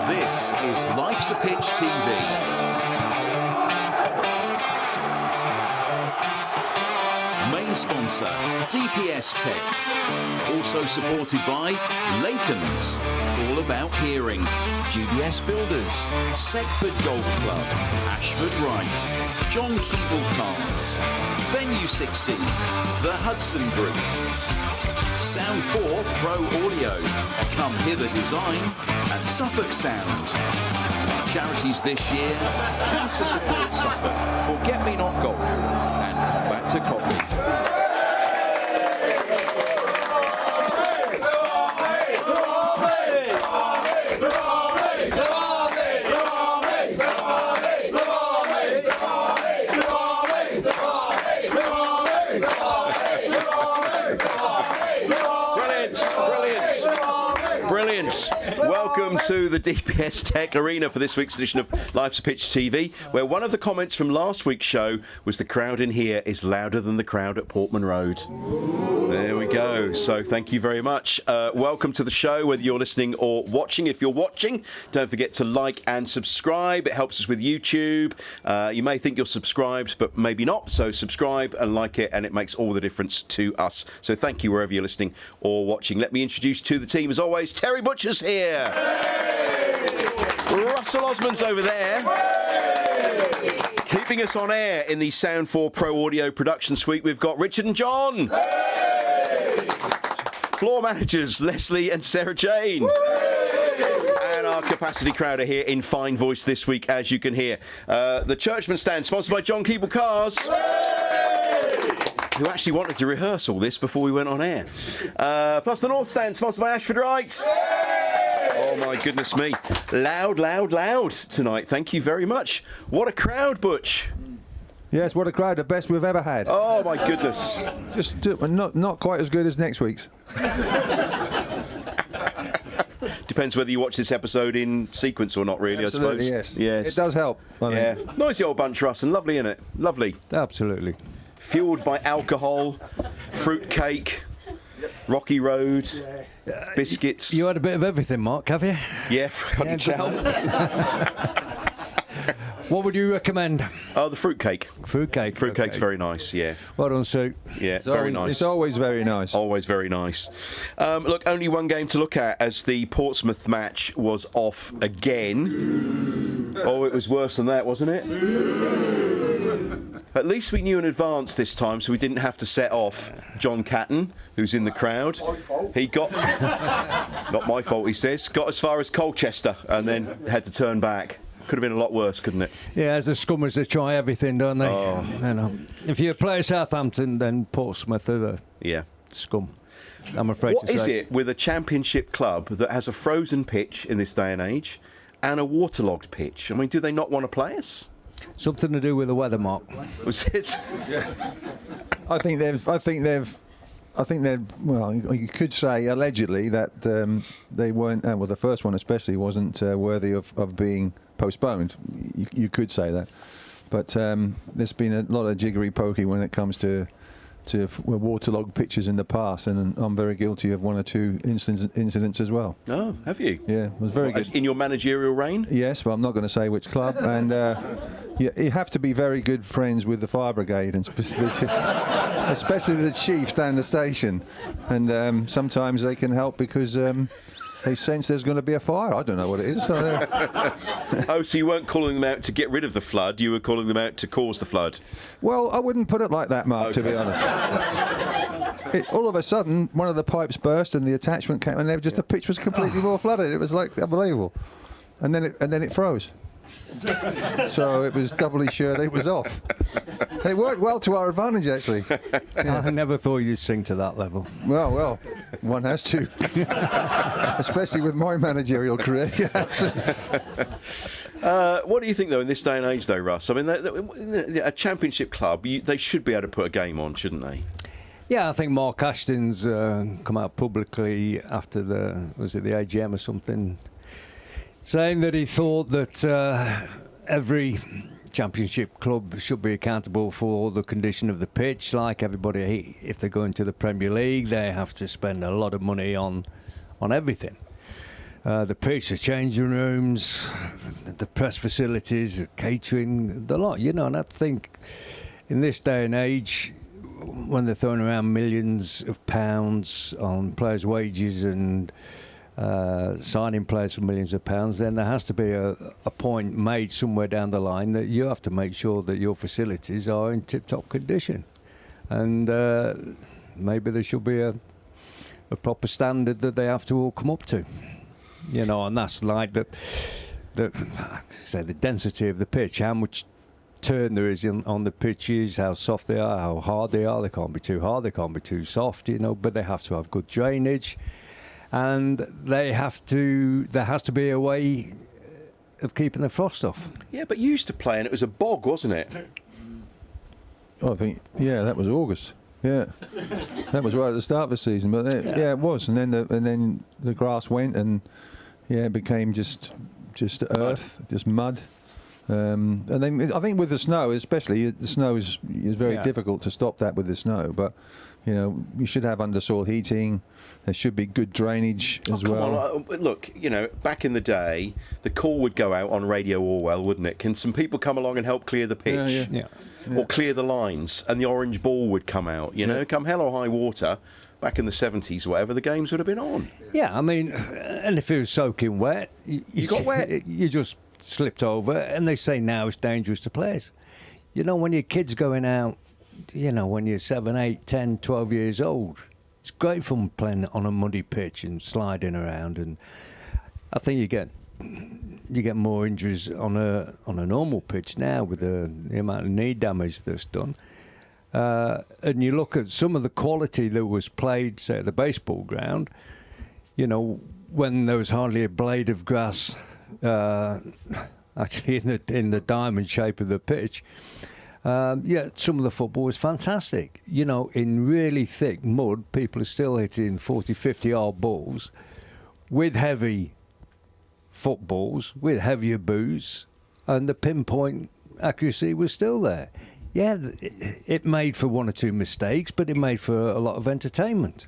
This is Life's a Pitch TV. Main sponsor, DPS Tech. Also supported by Lakens, all about hearing. GBS Builders, Segford Golf Club, Ashford Wright, John Keeble Cars, Venue 60, The Hudson Group, Sound 4 Pro Audio, Come Hither Design, and Suffolk Sound. Charities this year: Cancer Support Suffolk, Forget Me Not Golf, and Come Back to Coffee. Brilliant. Welcome to the DPS Tech Arena for this week's edition of Life's a Pitch TV, where one of the comments from last week's show was the crowd in here is louder than the crowd at Portman Road. There we go. So thank you very much. Welcome to the show, whether you're listening or watching. If you're watching, don't forget to like and subscribe. It helps us with YouTube. You may think you're subscribed, but maybe not. So subscribe and like it, and it makes all the difference to us. So thank you wherever you're listening or watching. Let me introduce to the team, as always, Terry Butcher's here. Russell Osman's over there. Keeping us on air in the Sound 4 Pro Audio production suite, we've got Richard and John. Floor managers, Leslie and Sarah Jane. And our capacity crowd are here in fine voice this week, as you can hear. The Churchman stand, sponsored by John Keeble Cars, who actually wanted to rehearse all this before we went on air. Plus the North stand, sponsored by Ashford Wright. Oh my goodness me. Loud, loud, loud tonight. Thank you very much. What a crowd, Butch. Yes, what a crowd. The best we've ever had. Oh my goodness. Just not quite as good as next week's. Depends whether you watch this episode in sequence or not, really. Absolutely, I suppose. Yes. It does help. Yeah. Noisy old bunch, Russ, and lovely, innit? Lovely. Absolutely. Fueled by alcohol, fruit cake, rocky road, biscuits. You had a bit of everything, Mark, have you? Yeah, I can tell. What would you recommend? Oh, the fruit cake. Fruitcake. Fruitcake's very nice, yeah. Well done, Sue. Yeah, very nice. It's always very nice. Always very nice. Look, only one game to look at, as the Portsmouth match was off again. Oh, it was worse than that, wasn't it? At least we knew in advance this time, so we didn't have to set off John Catton, who's in the crowd. He got, not my fault, he says, got as far as Colchester and then had to turn back. Could have been a lot worse, couldn't it? Yeah, as the Scummers, they try everything, don't they? Oh. You know, if you play Southampton, then Portsmouth are the scum. I'm afraid What to say. is it with a championship club that has a frozen pitch in this day and age and a waterlogged pitch? I mean, do they not want to play us? Something to do with the weather, Mark. Was it? I think they've. Well, you could say allegedly that they weren't. Well, the first one especially wasn't worthy of being postponed. You could say that, but there's been a lot of jiggery pokey when it comes to waterlogged pitches in the past, and I'm very guilty of one or two incidents as well. Oh, have you? Yeah, it was very good. In your managerial reign? Yes, but I'm not going to say which club. And you have to be very good friends with the fire brigade, and especially the chief down the station. And sometimes they can help because they sense there's going to be a fire. I don't know what it is. Oh, so you weren't calling them out to get rid of the flood, you were calling them out to cause the flood? Well, I wouldn't put it like that, Mark, to be honest. All of a sudden, one of the pipes burst and the attachment came, and the pitch was completely more flooded. It was like unbelievable. And then it froze. So it was doubly sure that it was off. It worked well to our advantage, actually. I never thought you'd sing to that level. Well, one has to. Especially with my managerial career, you have to. What do you think, though, in this day and age, though, Russ? I mean, a championship club, they should be able to put a game on, shouldn't they? Yeah, I think Mark Ashton's come out publicly after the AGM or something, saying that he thought that every championship club should be accountable for the condition of the pitch, like everybody. If they go into the Premier League, they have to spend a lot of money on everything. the pitch, the changing rooms, the press facilities, catering, the lot, you know. And I think in this day and age, when they're throwing around millions of pounds on players' wages and signing players for millions of pounds, then there has to be a point made somewhere down the line that you have to make sure that your facilities are in tip-top condition. And maybe there should be a proper standard that they have to all come up to. You know, and that's like the density of the pitch, how much turn there is on the pitches, how soft they are, how hard they are. They can't be too hard, they can't be too soft, you know, but they have to have good drainage. And there has to be a way of keeping the frost off. Yeah, but you used to play and it was a bog, wasn't it? I think, yeah, that was August. Yeah, that was right at the start of the season. But yeah, it was, and then the grass went, and yeah, it became just earth, just mud. And then I think with the snow, especially, the snow is very difficult to stop that with the snow. But you know, you should have undersoil heating. There should be good drainage as well. Look, you know, back in the day, the call would go out on Radio Orwell, wouldn't it? Can some people come along and help clear the pitch? Yeah. Or clear the lines, and the orange ball would come out. You know, come hell or high water, back in the 70s, whatever, the games would have been on. Yeah, I mean, and if it was soaking wet, you got wet. You just slipped over, and they say now it's dangerous to players. You know, when your kid's going out, you know, when you're 7, 8, 10, 12 years old, it's great fun playing on a muddy pitch and sliding around, and I think you get more injuries on a normal pitch now with the amount of knee damage that's done. And you look at some of the quality that was played, say, at the baseball ground, you know, when there was hardly a blade of grass actually in the diamond shape of the pitch. Some of the football was fantastic. You know, in really thick mud, people are still hitting 40, 50-yard balls with heavy footballs, with heavier boots, and the pinpoint accuracy was still there. Yeah, it made for one or two mistakes, but it made for a lot of entertainment.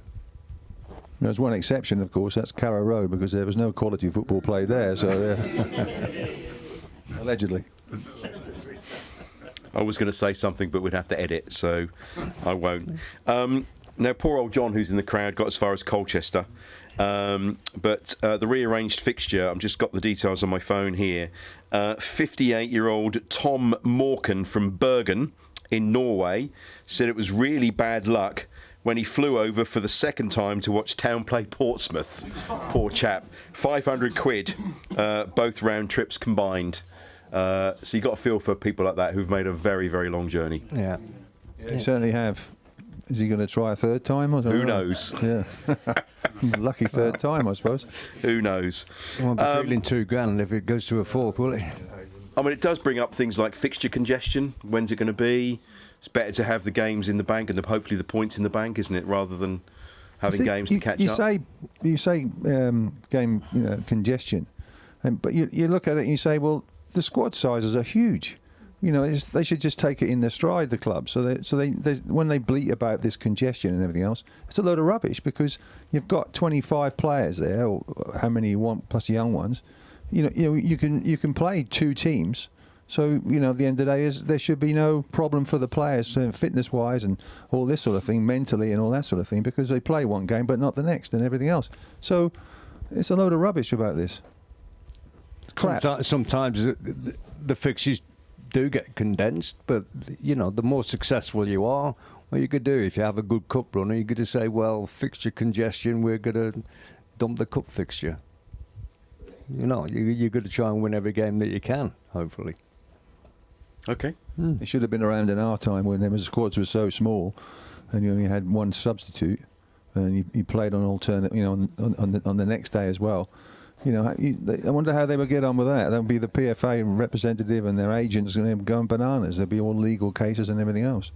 There's one exception, of course, that's Carrow Road, because there was no quality football played there, so allegedly. I was going to say something, but we'd have to edit, so I won't. Now, poor old John, who's in the crowd, got as far as Colchester. But the rearranged fixture, I've just got the details on my phone here. 58-year-old Tom Morkan from Bergen in Norway said it was really bad luck when he flew over for the second time to watch Town play Portsmouth. Poor chap. 500 quid, both round trips combined. So you got a feel for people like that who've made a very, very long journey. Yeah. You certainly have. Is he going to try a third time? Or Who knows? Yeah. Lucky third time, I suppose. Who knows? I won't be feeling too grand if it goes to a fourth, will it? I mean, it does bring up things like fixture congestion. When's it going to be? It's better to have the games in the bank and hopefully the points in the bank, isn't it, rather than having games to catch up? You say game congestion, but you look at it and you say, well, the squad sizes are huge. You know, they should just take it in their stride, the club. So they when they bleat about this congestion and everything else, it's a load of rubbish, because you've got 25 players there, or how many you want plus young ones. You know you can play two teams. So you know, at the end of the day, there should be no problem for the players, fitness-wise and all this sort of thing, mentally and all that sort of thing, because they play one game but not the next and everything else. So it's a load of rubbish about this. Crap. Sometimes the fixtures do get condensed, but you know, the more successful you are, what you could do if you have a good cup runner, you could just say, well, fixture congestion, we're going to dump the cup fixture. You know, you're going to try and win every game that you can, hopefully. Okay. It should have been around in our time when the squads were so small, and you only had one substitute, and you played on alternate, you know, on the next day as well. You know, I wonder how they would get on with that. That would be the PFA representative and their agents going bananas. There'd be all legal cases and everything else.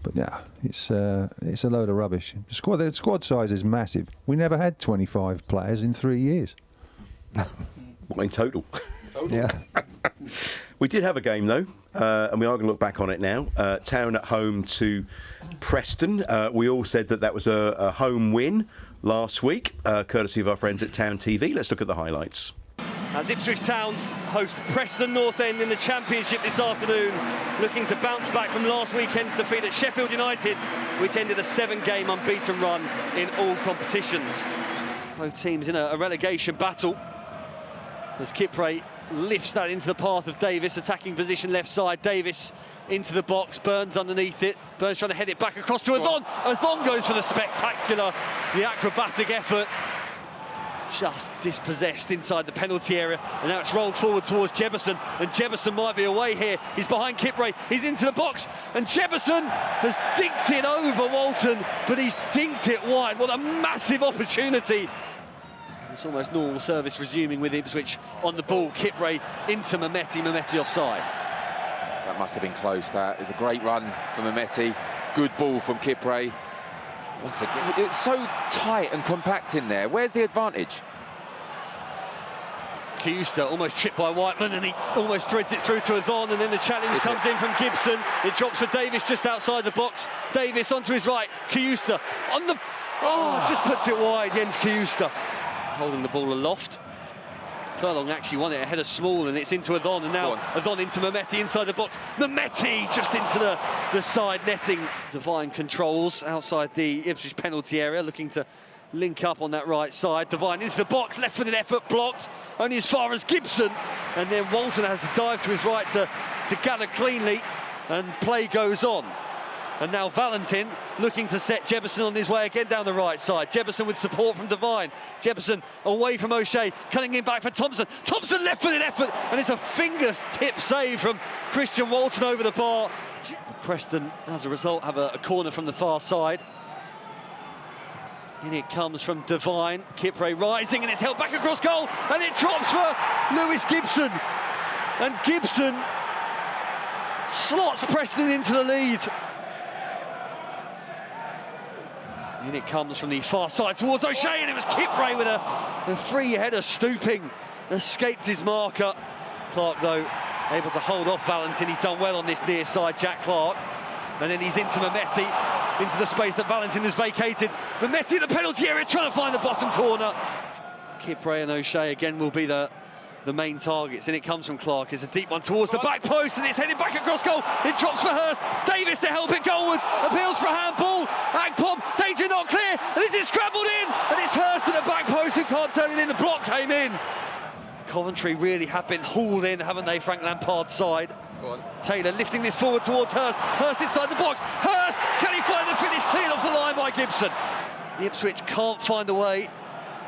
But yeah, it's a load of rubbish. The squad size is massive. We never had 25 players in 3 years. What in total? Yeah. We did have a game though, and we are going to look back on it now. Town at home to Preston. We all said that was a home win last week, courtesy of our friends at Town TV. Let's look at the highlights. As Ipswich Town host Preston North End in the Championship this afternoon, looking to bounce back from last weekend's defeat at Sheffield United, which ended a 7-game unbeaten run in all competitions. Both teams in a relegation battle as Kipre lifts that into the path of Davis, attacking position left side. Davis into the box, Burns underneath it. Burns trying to head it back across to Adon. Adon goes for the spectacular, the acrobatic effort. Just dispossessed inside the penalty area, and now it's rolled forward towards Jebison, and Jebison might be away here. He's behind Kipre, he's into the box, and Jebison has dinked it over Walton, but he's dinked it wide. What a massive opportunity. It's almost normal service resuming with Ipswich on the ball. Kipre into Mehmeti, Mehmeti offside. That must have been close. That is a great run from Mehmeti. Good ball from Kipre. Once again, it's so tight and compact in there. Where's the advantage? Kiusta almost tripped by Whiteman, and he almost threads it through to Adon, and then the challenge comes in from Gibson. It drops for Davis just outside the box. Davis onto his right. Kiusta on the... just puts it wide. Jens Kiusta holding the ball aloft. Furlong actually won it ahead of Small, and it's into Adon, and now Adon into Mehmeti inside the box. Mehmeti just into the side netting. Devine controls outside the Ipswich penalty area, looking to link up on that right side. Devine into the box, left-footed effort, blocked only as far as Gibson, and then Walton has to dive to his right to gather cleanly, and play goes on. And now Valentin looking to set Jebison on his way again down the right side. Jebison with support from Devine. Jebison away from O'Shea, cutting him back for Thompson. Thompson left-footed effort, and it's a finger-tip save from Christian Walton over the bar. Preston, as a result, have a corner from the far side. In it comes from Devine. Kipre rising, and it's held back across goal, and it drops for Lewis Gibson. And Gibson slots Preston into the lead. In it comes from the far side towards O'Shea, and it was Kipre with a free header stooping, escaped his marker. Clark, though, able to hold off Valentin. He's done well on this near side, Jack Clark. And then he's into Mehmeti, into the space that Valentin has vacated. Mehmeti in the penalty area, trying to find the bottom corner. Kipre and O'Shea again will be the main targets. And it comes from Clark. It's a deep one towards the back post, and it's headed back across goal. It drops for Hurst. Davis to help it goalwards. Appeals for a handball. Agpom, danger not clear. And is it scrambled in? And it's Hurst at the back post who can't turn it in. The block came in. Coventry really have been hauled in, haven't they, Frank Lampard's side? Taylor lifting this forward towards Hurst. Hurst inside the box. Hurst, can he find the finish? Cleared off the line by Gibson. The Ipswich can't find a way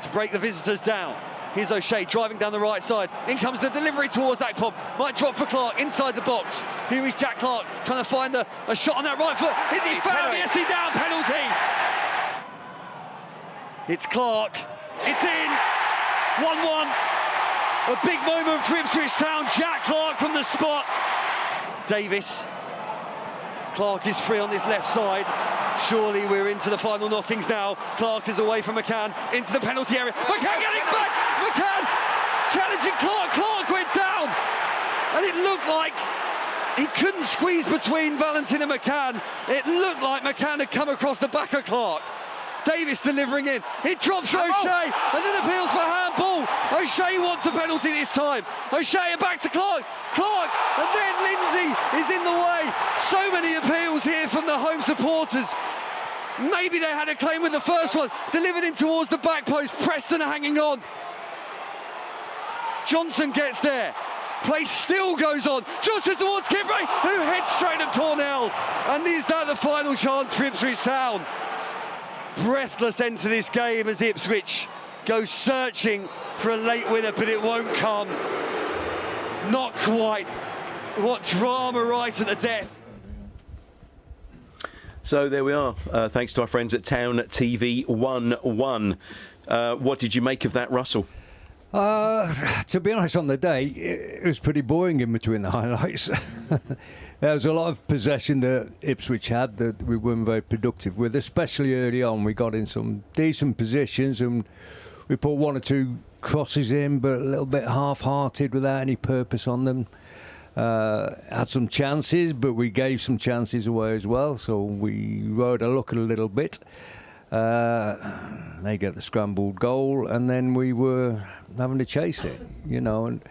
to break the visitors down. Here's O'Shea driving down the right side. In comes the delivery towards Agpom. Might drop for Clark inside the box. Here is Jack Clark trying to find a shot on that right foot. Is he found? Yes, he down. Penalty. It's Clark. It's in. 1-1. A big moment for Ipswich Town. Jack Clark from the spot. Davis. Clark is free on this left side. Surely we're into the final knockings now. Clark is away from McCann into the penalty area. McCann getting back. McCann challenging Clark. Clark went down, and it looked like he couldn't squeeze between Valentin and McCann. It looked like McCann had come across the back of Clark. Davis delivering in. It drops for O'Shea, and then appeals for handball. O'Shea wants a penalty this time. O'Shea back to Clark. Clark, and then Lindsay is in the way. So many appeals here from the home supporters. Maybe they had a claim with the first one. Delivered in towards the back post. Preston are hanging on. Johnson gets there. Play still goes on. Johnson towards Kipre, who heads straight at Cornell. And is that the final chance for Ipswich Town? Breathless end to this game as Ipswich go searching for a late winner, but it won't come. Not quite. What drama right at the death. So there we are. Thanks to our friends at Town TV 1-1. What did you make of that, Russell? To be honest, on the day, it was pretty boring in between the highlights. There was a lot of possession that Ipswich had that we weren't very productive with, especially early on. We got in some decent positions and we put one or two crosses in, but a little bit half-hearted without any purpose on them. Had some chances, but we gave some chances away as well, so we rode our luck a little bit. They get the scrambled goal, and then we were having to chase it, And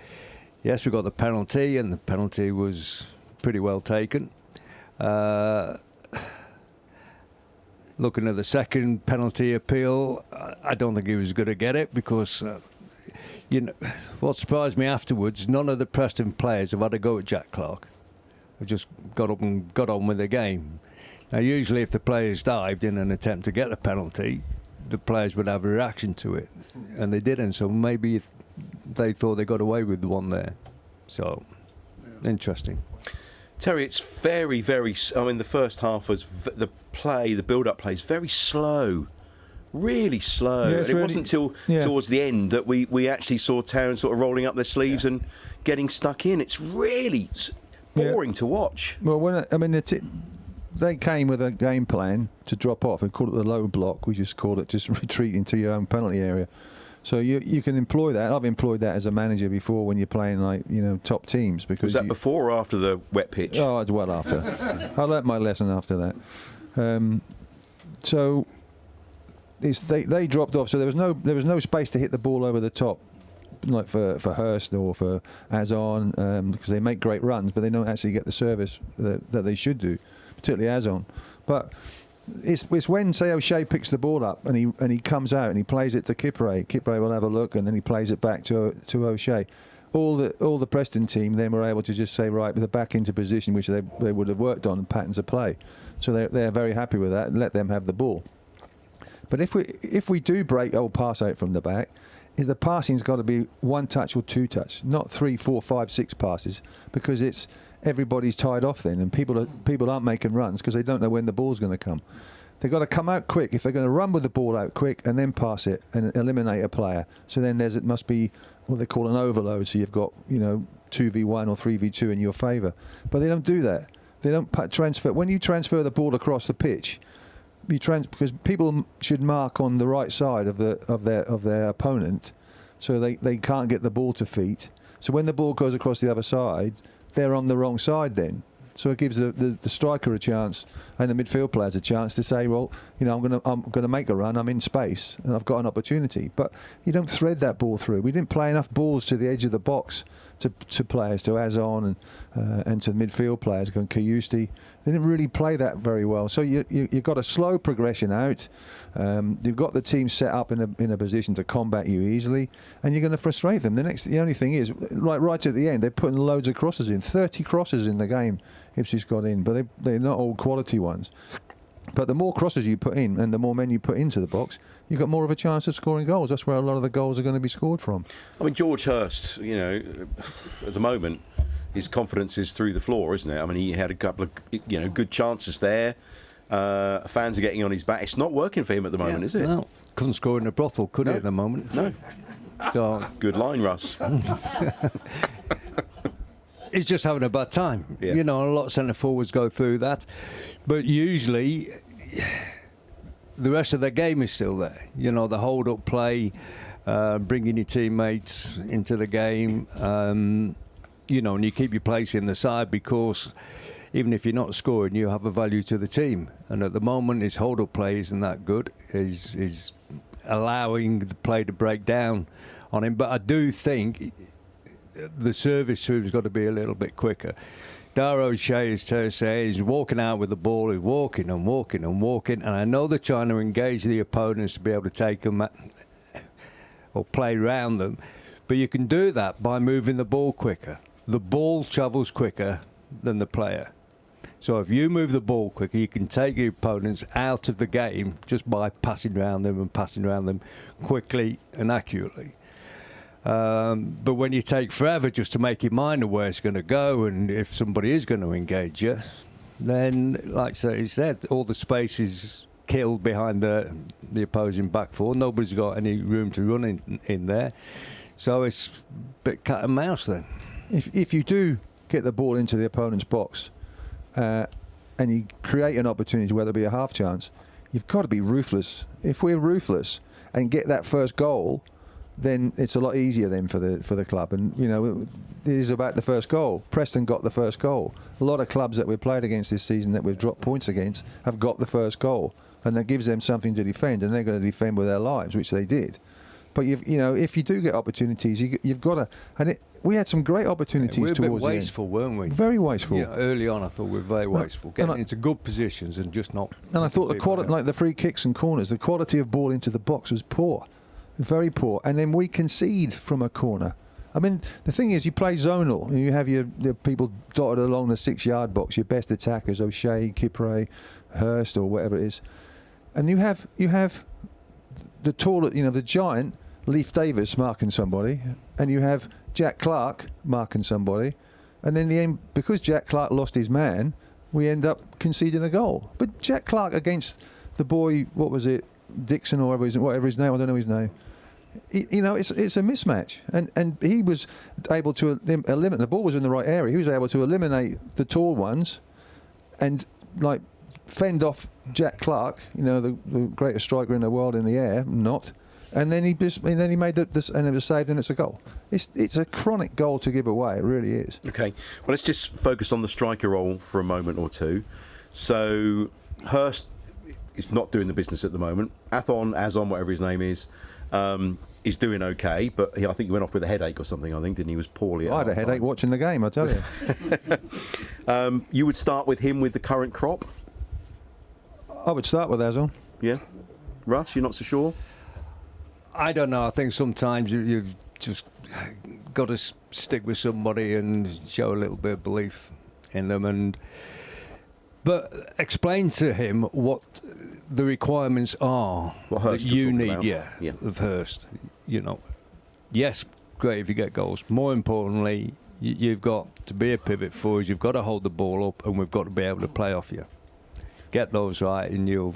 yes, we got the penalty, and the penalty was pretty well taken. Looking at the second penalty appeal, I don't think he was going to get it because, what surprised me afterwards, none of the Preston players have had a go at Jack Clark. They've just got up and got on with the game. Now, usually if the players dived in an attempt to get a penalty, the players would have a reaction to it, and they didn't. So maybe they thought they got away with the one there. So, interesting. Terry, it's very, very... I mean, the first half was... The build-up play is very slow. Really slow. Yeah, and it wasn't until towards the end that we actually saw Town sort of rolling up their sleeves and getting stuck in. It's really boring to watch. Well, they came with a game plan to drop off. We call it the low block. We just call it just retreating to your own penalty area. So you can employ that. I've employed that as a manager before when you're playing top teams. Because was that before or after the wet pitch? Oh, it's well after. I learnt my lesson after that. So they dropped off. So there was no space to hit the ball over the top, like for Hurst or for Azon, because they make great runs, but they don't actually get the service that they should do, particularly Azon. But it's when, say, O'Shea picks the ball up and he comes out and he plays it to Kipre. Kipre will have a look and then he plays it back to O'Shea. All the Preston team then were able to just say, right, they're back into position which they would have worked on patterns of play. So they're very happy with that and let them have the ball. But if we do break old pass out from the back, the passing's got to be 1 touch or 2 touch, not 3, 4, 5, 6 passes, because it's everybody's tied off then, and people aren't making runs because they don't know when the ball's going to come. They've got to come out quick. If they're going to run with the ball out quick and then pass it and eliminate a player, so then it must be what they call an overload. So you've got 2v1 or 3v2 in your favour, but they don't do that. They don't transfer. When you transfer the ball across the pitch, because people should mark on the right side of their opponent, so they can't get the ball to feet. So when the ball goes across the other side, they're on the wrong side then. So it gives the striker a chance and the midfield players a chance to say, well, I'm going to make a run. I'm in space and I've got an opportunity. But you don't thread that ball through. We didn't play enough balls to the edge of the box to players, to Azon and to the midfield players, going Kayusti. They didn't really play that very well. So you've got a slow progression out. You've got the team set up in a position to combat you easily, and you're going to frustrate them. The only thing is, right at the end, they're putting loads of crosses in. 30 crosses in the game Ipswich got in, but they're not all quality ones. But the more crosses you put in and the more men you put into the box, you've got more of a chance of scoring goals. That's where a lot of the goals are going to be scored from. I mean, George Hurst, at the moment, his confidence is through the floor, isn't it? I mean, he had a couple of good chances there. Fans are getting on his back. It's not working for him at the moment, is it? No, couldn't score in a brothel, could he, at the moment? No. So, good line, Russ. He's just having a bad time. Yeah. A lot of centre forwards go through that, but usually the rest of their game is still there. The hold-up play, bringing your teammates into the game, and you keep your place in the side, because even if you're not scoring, you have a value to the team. And at the moment, his hold-up play isn't that good. Is allowing the play to break down on him. But I do think the service to him has got to be a little bit quicker. Dara O'Shea, as Terry says, is walking out with the ball. He's walking and walking and walking. And I know they're trying to engage the opponents to be able to take them or play around them. But you can do that by moving the ball quicker. The ball travels quicker than the player. So if you move the ball quicker, you can take your opponents out of the game just by passing around them quickly and accurately. But when you take forever just to make your mind of where it's going to go, and if somebody is going to engage you, then, like he said, all the space is killed behind the opposing back four. Nobody's got any room to run in there. So it's a bit cat and mouse then. If you do get the ball into the opponent's box and you create an opportunity, whether it be a half chance, you've got to be ruthless. If we're ruthless and get that first goal, then it's a lot easier then for the club. And it is about the first goal. Preston got the first goal. A lot of clubs that we've played against this season that we've dropped points against have got the first goal. and that gives them something to defend, and they're going to defend with their lives, which they did. But if you do get opportunities, you've got to. We had some great opportunities we were a bit towards wasteful, weren't we? Very wasteful. Yeah, early on, I thought we were very wasteful, getting into good positions and just not. And I thought the quality, like the free kicks and corners, the quality of ball into the box was poor, very poor. And then we concede from a corner. I mean, the thing is, you play zonal, and you have your people dotted along the 6-yard box, your best attackers, O'Shea, Kipre, Hurst, or whatever it is, and you have the taller, the giant Leif Davis marking somebody, and you have Jack Clark marking somebody, and then the end, because Jack Clark lost his man, we end up conceding a goal. But Jack Clark against the boy, what was it, Dixon or whatever his name, I don't know his name. It's a mismatch, and he was able to eliminate. The ball was in the right area. He was able to eliminate the tall ones, and fend off Jack Clark, the greatest striker in the world in the air, and then he made this, and it was saved, and it's a goal. It's a chronic goal to give away. It really is. Okay, well, let's just focus on the striker role for a moment or two. So Hurst is not doing the business at the moment. Azon, whatever his name is doing okay, but I think he went off with a headache or something. I think, didn't he? Was poorly. I had a headache watching the game, I tell you. You would start with him with the current crop. I would start with Azon. Yeah, Russ, you're not so sure. I don't know. I think sometimes you've just got to stick with somebody and show a little bit of belief in them, but explain to him what the requirements are that you need. Of Hurst. Yes, great if you get goals. More importantly, you've got to be a pivot forward. You've got to hold the ball up, and we've got to be able to play off you. Get those right, and you'll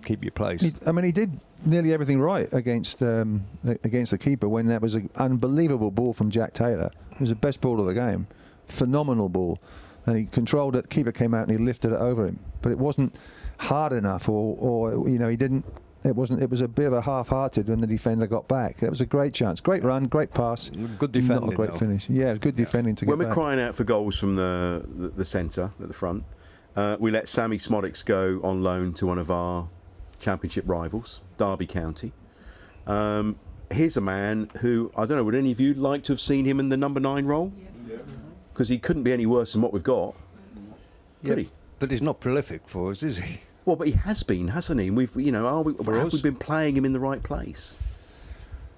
keep your place. He did nearly everything right against the keeper when that was an unbelievable ball from Jack Taylor. It was the best ball of the game, phenomenal ball, and he controlled it. Keeper came out and he lifted it over him, but it wasn't hard enough, or he didn't. It wasn't. It was a bit of a half-hearted when the defender got back. It was a great chance, great run, great pass, good defending, not a great finish. Yeah, good defending to get back. When we're crying out for goals from the centre at the front, we let Sammy Smodics go on loan to one of our Championship rivals, Derby County. Here's a man who, I don't know, would any of you like to have seen him in the number 9 role? Because he couldn't be any worse than what we've got. Could he? But he's not prolific for us, is he? Well, but he has been, hasn't he? And we've, have we been playing him in the right place?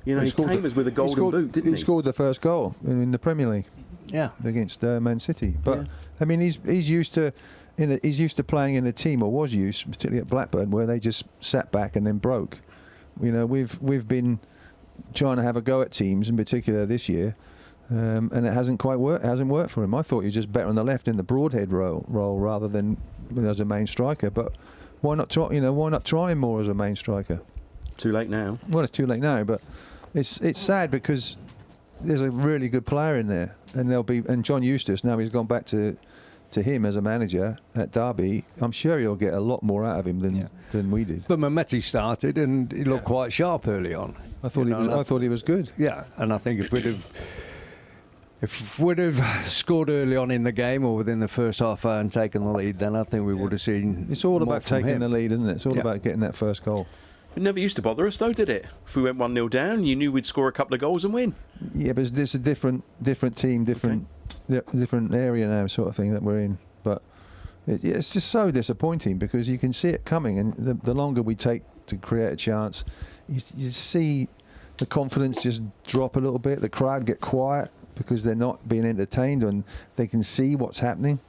He came as with a golden boot, didn't he? He scored the first goal in the Premier League. Yeah, against Man City. But I mean, he's used to. He's used to playing in a team, or was used, particularly at Blackburn, where they just sat back and then broke. We've been trying to have a go at teams, in particular this year, and it hasn't quite worked. It hasn't worked for him. I thought he was just better on the left in the Broadhead role rather than as a main striker. But why not try? Why not try him more as a main striker? Too late now. Well, it's too late now, but it's sad because there's a really good player in there, and John Eustace, now he's gone back to him as a manager at Derby. I'm sure he'll get a lot more out of him than we did. But Mehmeti started and he looked quite sharp early on. I thought he was good. Yeah, and I think if we'd have scored early on in the game or within the first half hour and taken the lead, then I think we would have seen. It's all more about taking the lead, isn't it? It's all about getting that first goal. It never used to bother us, though, did it? If we went 1-0 down, you knew we'd score a couple of goals and win. Yeah, but it's a different team, different area now, sort of thing that we're in. But it's just so disappointing because you can see it coming, and the longer we take to create a chance, you see the confidence just drop a little bit. The crowd get quiet because they're not being entertained and they can see what's happening.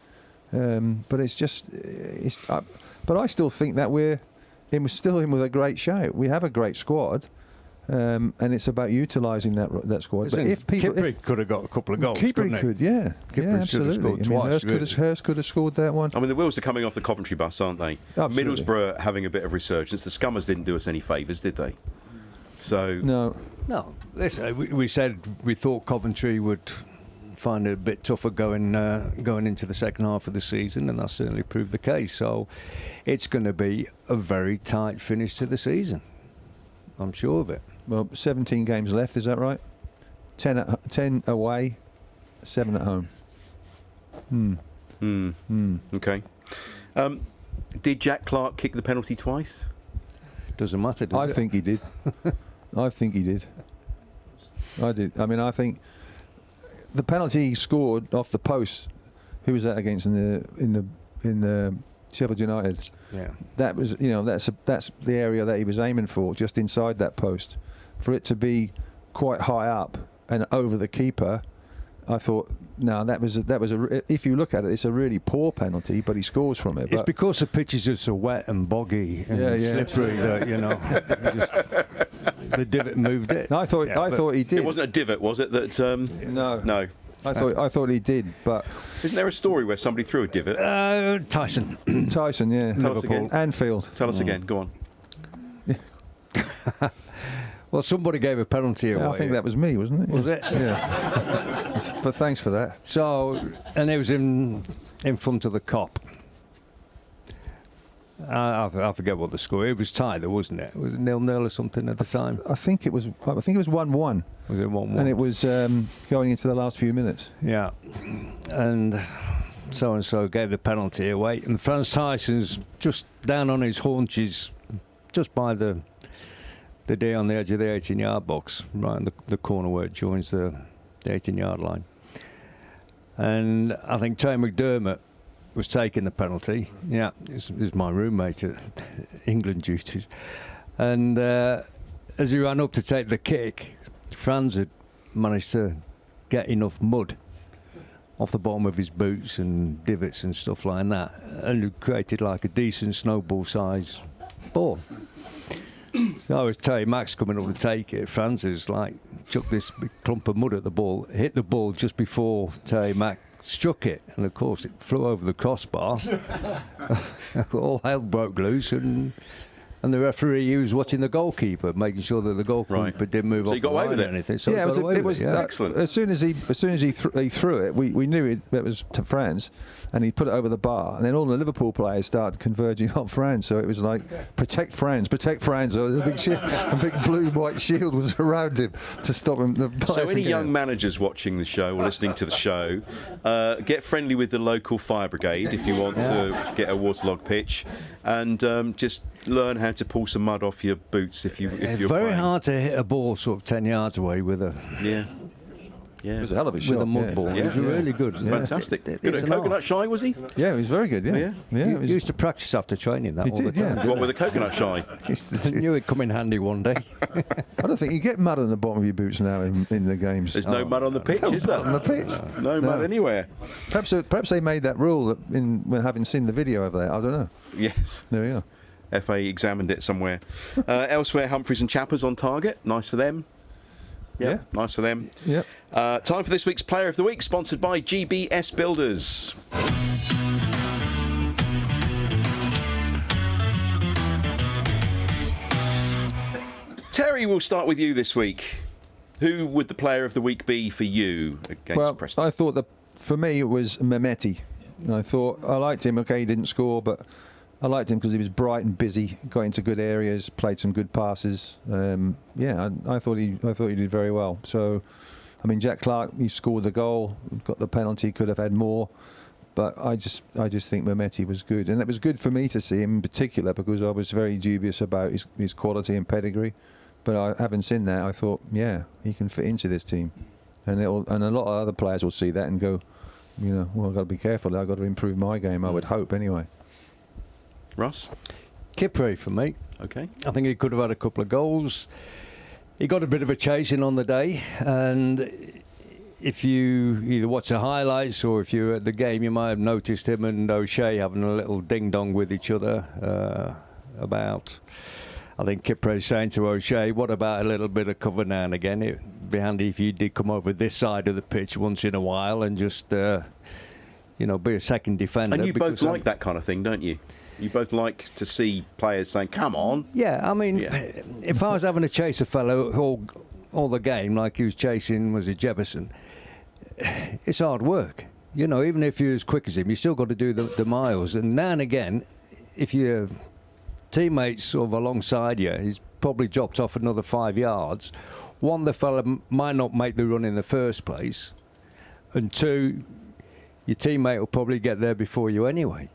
But but I still think that we're still in with a great show. We have a great squad. And it's about utilising that squad. But if Kipre could have got a couple of goals. Kipre could, yeah. Kipre absolutely. Hurst could have scored that one. I mean, the wheels are coming off the Coventry bus, aren't they? Absolutely. Middlesbrough having a bit of resurgence. The Scummers didn't do us any favours, did they? So no. Listen, we said we thought Coventry would find it a bit tougher going into the second half of the season, and that certainly proved the case. So it's going to be a very tight finish to the season. I'm sure of it. Well, 17 games left, is that right? 10 away, 7 at home. Okay. Did Jack Clark kick the penalty twice? Doesn't matter, does it? I think he did. I think he did. I did. I mean, I think the penalty he scored off the post. Who was that against in the Sheffield United? Yeah. That was, that's the area that he was aiming for, just inside that post. For it to be quite high up and over the keeper, I thought, no, that was if you look at it, it's a really poor penalty, but he scores from it. It's because the pitch is just so wet and boggy and slippery that, the divot moved it. I thought he did. It wasn't a divot, was it? That no. I thought he did, but isn't there a story where somebody threw a divot? Tyson, yeah, Tell us again. Anfield. Tell us again. Go on. Well, somebody gave a penalty away. Yeah, I think that was me, wasn't it? Was it? Yeah. But thanks for that. So, and it was in front of the cop. I forget what the score. It was tied, though, wasn't it? Was it 0-0 or something at the time? I think it was 1-1. Was it 1-1? And it was going into the last few minutes. Yeah, and so gave the penalty away, and Franz Tyson's just down on his haunches, just by the D on the edge of the 18-yard box, right in the corner where it joins the 18-yard line. And I think Terry McDermott was taking the penalty. Yeah, this is my roommate at England duties. And as he ran up to take the kick, Franz had managed to get enough mud off the bottom of his boots and divots and stuff like that, and it created like a decent snowball size ball. So I was Terry Max coming up to take it. Francis chucked this big clump of mud at the ball, hit the ball just before Terry Max struck it, and of course it flew over the crossbar. All hell broke loose, and the referee, he was watching the goalkeeper, making sure that the goalkeeper didn't move off the line or anything. So yeah, it was excellent. As soon as he threw it, we knew it was to Franz, and he put it over the bar, and then all the Liverpool players started converging on Franz. So it was like, protect Franz. A big blue white shield was around him to stop him. So any young managers watching the show or listening to the show, get friendly with the local fire brigade if you want to get a waterlogged pitch, and just learn how to pull some mud off your boots if you're very playing. hard to hit a ball sort of 10 yards away with a It was a hell of a shot. with a mud ball. It was really good. Fantastic. Good It's at an coconut art. shy, was he? Yeah, he was very good. Yeah, You used to practice after training that He all the did, yeah. time. What with a coconut shy? I knew it'd come in handy one day. I don't think you get mud on the bottom of your boots now in the games. There's no mud on the pitch, is there? On the pitch. No mud anywhere. Perhaps they made that rule when having seen the video of that. I don't know. Yes. There we are. FA examined it somewhere. Elsewhere, Humphreys and Chappers on target. Nice for them. Yeah. Nice for them. Yep. Time for this week's Player of the Week, sponsored by GBS Builders. Terry, we'll start with you this week. Who would the Player of the Week be for you against Preston? I thought that for me it was Mehmeti. And I thought I liked him. Okay, he didn't score, but I liked him because he was bright and busy, got into good areas, played some good passes. I thought he did very well. So, I mean, Jack Clark, he scored the goal, got the penalty, could have had more, but I just think Mehmeti was good, and it was good for me to see him in particular because I was very dubious about his quality and pedigree. But having seen that, I thought, yeah, he can fit into this team, and a lot of other players will see that and go, well, I've got to be careful. I've got to improve my game. I would hope anyway. Ross? Kipre for me. Okay. I think he could have had a couple of goals. He got a bit of a chasing on the day, and if you either watch the highlights or if you were at the game, you might have noticed him and O'Shea having a little ding-dong with each other about... I think Kipre's saying to O'Shea, what about a little bit of cover now and again? It'd be handy if you did come over this side of the pitch once in a while and just, be a second defender. And you both like that kind of thing, don't you? You both like to see players saying, come on. Yeah, I mean, if I was having to chase a fellow all the game, like he was chasing, was it Jefferson, it's hard work. Even if you're as quick as him, you still got to do the miles. And now and again, if your teammates sort of alongside you, he's probably dropped off another 5 yards. One, the fella might not make the run in the first place. And two, your teammate will probably get there before you anyway.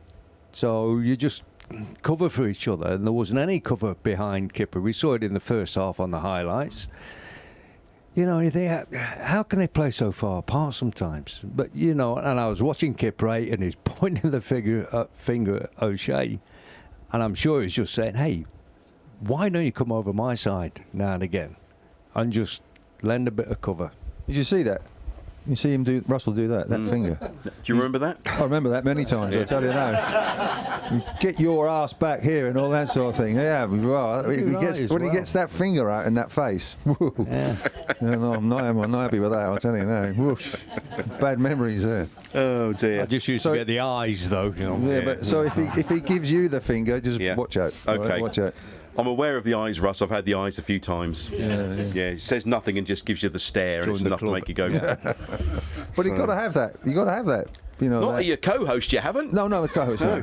So you just cover for each other, and there wasn't any cover behind Kipper. We saw it in the first half on the highlights. You know, you think, how can they play so far apart sometimes? But, you know, and I was watching Kipper, and he's pointing the finger at O'Shea, and I'm sure he's just saying, hey, why don't you come over my side now and again and just lend a bit of cover? Did you see that? You see Russell do that finger. Do you remember that? I remember that many times, I'll tell you now. You get your ass back here and all that sort of thing. Yeah, well, he gets that finger out in that face. Yeah. No, I'm not happy with that, I'll tell you now. Whoosh. Bad memories there. Oh, dear. I just used to get the eyes, though. You know. Yeah, but so if he gives you the finger, just watch out. Okay. Right? Watch out. I'm aware of the eyes, Russ. I've had the eyes a few times. Yeah, he says nothing and just gives you the stare, and it's enough to make you go. But you got to have that. You got to have that. You know. Not your co-host, you haven't? No, the co-host. No.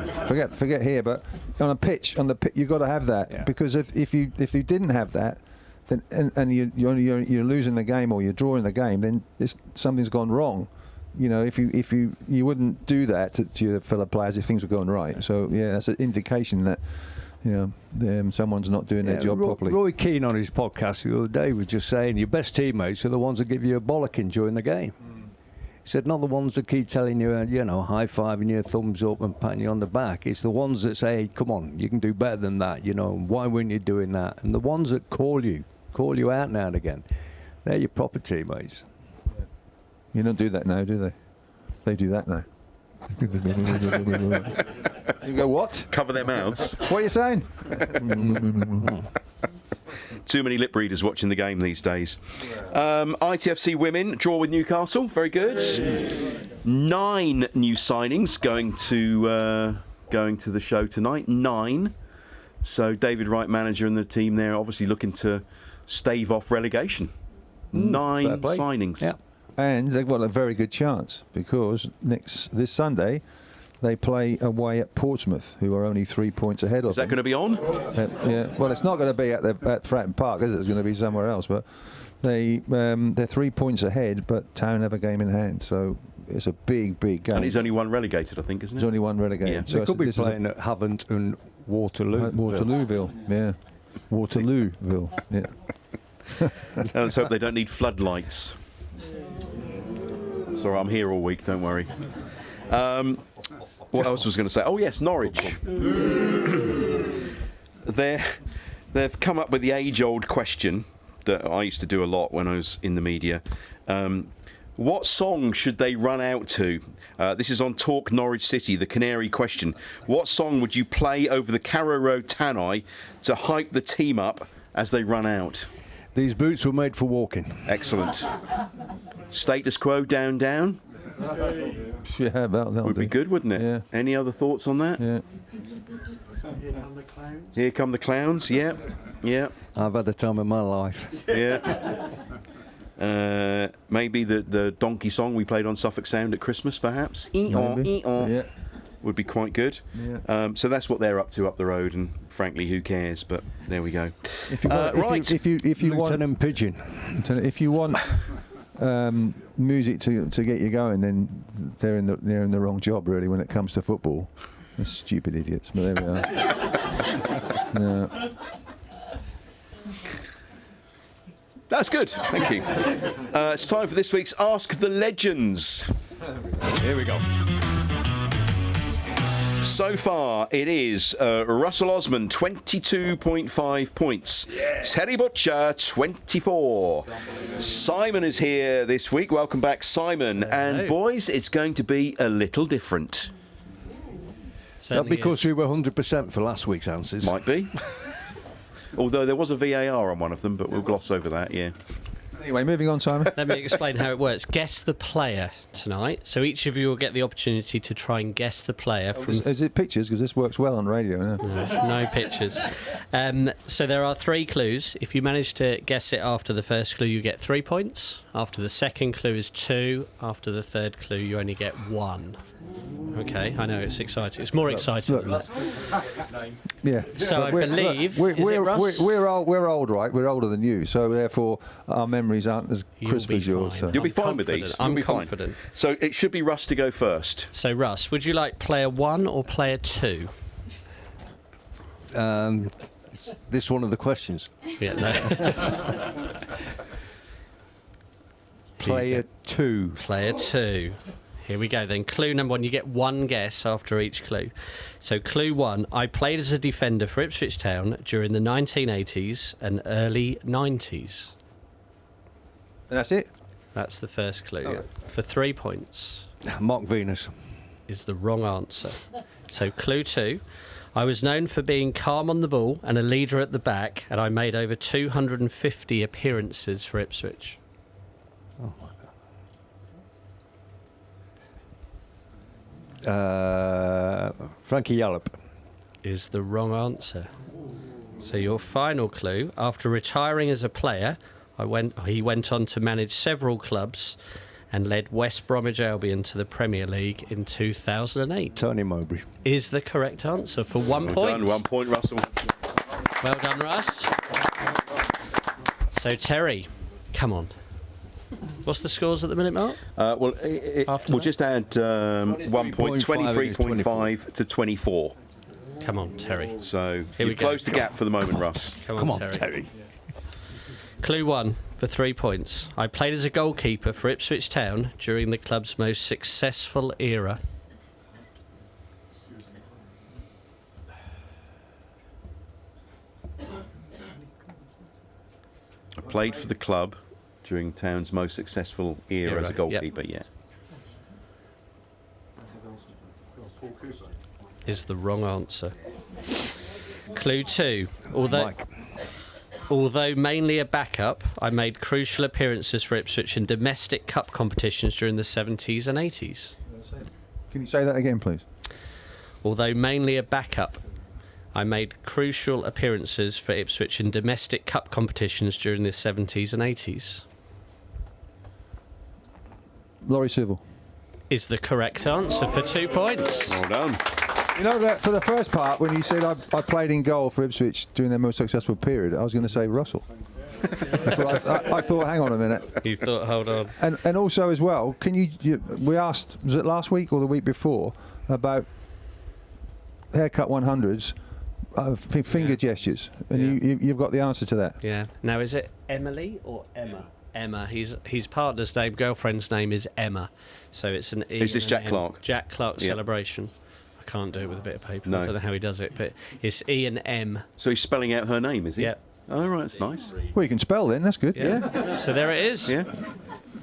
Forget here. But on a pitch, you got to have that because if you didn't have that, then and you're losing the game or you're drawing the game, then something's gone wrong. You know, if you wouldn't do that to your fellow players if things were going right. So yeah, that's an indication that. You know, someone's not doing their job properly. Roy Keane on his podcast the other day was just saying your best teammates are the ones that give you a bollocking during the game. He said not the ones that keep telling you, high-fiving you, thumbs up and patting you on the back. It's the ones that say, hey, come on, you can do better than that, why weren't you doing that? And the ones that call you out now and again, they're your proper teammates. You don't do that now, do they? They do that now. You go, what? Cover their mouths. What are you saying? Too many lip readers watching the game these days. ITFC women draw with Newcastle. Very good. 9 new signings going to the show tonight. 9. So David Wright, manager, and the team there, obviously looking to stave off relegation. 9 signings. Yeah. And they've got a very good chance because this Sunday they play away at Portsmouth, who are only 3 points ahead of them. Is that going to be on? Yeah. Well, it's not going to be at Fratton Park, is it? It's going to be somewhere else. But they're 3 points ahead, but Town have a game in hand, so it's a big game. And it's only one relegated, I think, isn't it? There's only one relegated. Yeah. So they could be playing at Havant and Waterloo. Waterlooville, yeah. Waterlooville, yeah. Let's hope they don't need floodlights. Sorry, I'm here all week, don't worry. What else was I going to say? Oh, yes, Norwich. They've come up with the age-old question that I used to do a lot when I was in the media. What song should they run out to? This is on Talk Norwich City, the Canary question. What song would you play over the Carrow Road tannoy to hype the team up as they run out? These boots were made for walking. Excellent. Status quo, down. Yeah, that'll Would be good, wouldn't it? Yeah. Any other thoughts on that? Yeah. Here come the clowns. Here come the clowns. Yeah. I've had the time of my life. Yeah. Maybe the donkey song we played on Suffolk Sound at Christmas, perhaps. Yeah. Would be quite good. Yeah. So that's what they're up to up the road, and frankly, who cares? But there we go. If you want, if you want Lieutenant Pigeon. If you want music to get you going, then they're in the wrong job really when it comes to football. They're stupid idiots, but there we are. No. That's good. Thank you. It's time for this week's Ask the Legends. Here we go. So far, it is Russell Osman, 22.5 points. Yeah. Terry Butcher, 24. Simon is here this week. Welcome back, Simon. And boys, it's going to be a little different. Is that because we were 100% for last week's answers? Might be. Although there was a VAR on one of them, but we'll gloss over that, yeah. Anyway, moving on, Simon. Let me explain how it works. Guess the player tonight. So each of you will get the opportunity to try and guess the player. Is it pictures? Because this works well on radio. No pictures. So there are 3 clues. If you manage to guess it after the first clue, you get 3 points. After the second clue is 2. After the third clue, you only get 1. Okay, I know it's exciting. It's more exciting than that. Yeah. So I believe is it Russ? We're old, right? We're older than you, so therefore our memories aren't as crisp as yours. So. You'll be fine with these. I'm confident. So it should be Russ to go first. So Russ, would you like player 1 or player 2? Is this one of the questions? Yeah, no. Player 2. Player 2. Here we go then. Clue number 1. You get one guess after each clue. So clue 1. I played as a defender for Ipswich Town during the 1980s and early 90s. And that's it? That's the first clue. For 3 points. Mark Venus. Is the wrong answer. So clue 2. I was known for being calm on the ball and a leader at the back, and I made over 250 appearances for Ipswich. Oh my God. Frankie Yallop. Is the wrong answer. So your final clue, after retiring as a player, he went on to manage several clubs and led West Bromwich Albion to the Premier League in 2008. Tony Mowbray. Is the correct answer for 1 Well point. done, 1 point, Russell. Well done, Russ. So Terry, come on. What's the scores at the minute, Mark? We'll that? just add 1 point, 23.5 to 24. Come on, Terry. So Here we you've go. closed the gap for the moment, Russ. Come on, Terry. Clue 1 for 3 points. I played as a goalkeeper for Ipswich Town during the club's most successful era. I played for the club during Town's most successful era as a goalkeeper, yeah. Is the wrong answer. Clue 2. Although mainly a backup, I made crucial appearances for Ipswich in domestic cup competitions during the 70s and 80s. Can you say that again, please? Although mainly a backup, I made crucial appearances for Ipswich in domestic cup competitions during the 70s and 80s. Laurie Civil. Is the correct answer for 2 points. Well done. You know that for the first part, when you said I played in goal for Ipswich during their most successful period, I was going to say Russell. I thought, hang on a minute. You thought, hold on. And also as well, can we asked, was it last week or the week before, about haircut 100s, finger gestures, and you've got the answer to that. Yeah. Now, is it Emily or Emma? Emma. His partner's name, girlfriend's name is Emma. So it's an E. Is this and Jack an M. Clark? Jack Clark Yeah. celebration. I can't do it with a bit of paper. No. I don't know how he does it, but it's E and M. So he's spelling out her name, is he? Yeah. Oh, right, that's nice. Well, you can spell then, that's good. Yeah. So there it is. Yeah.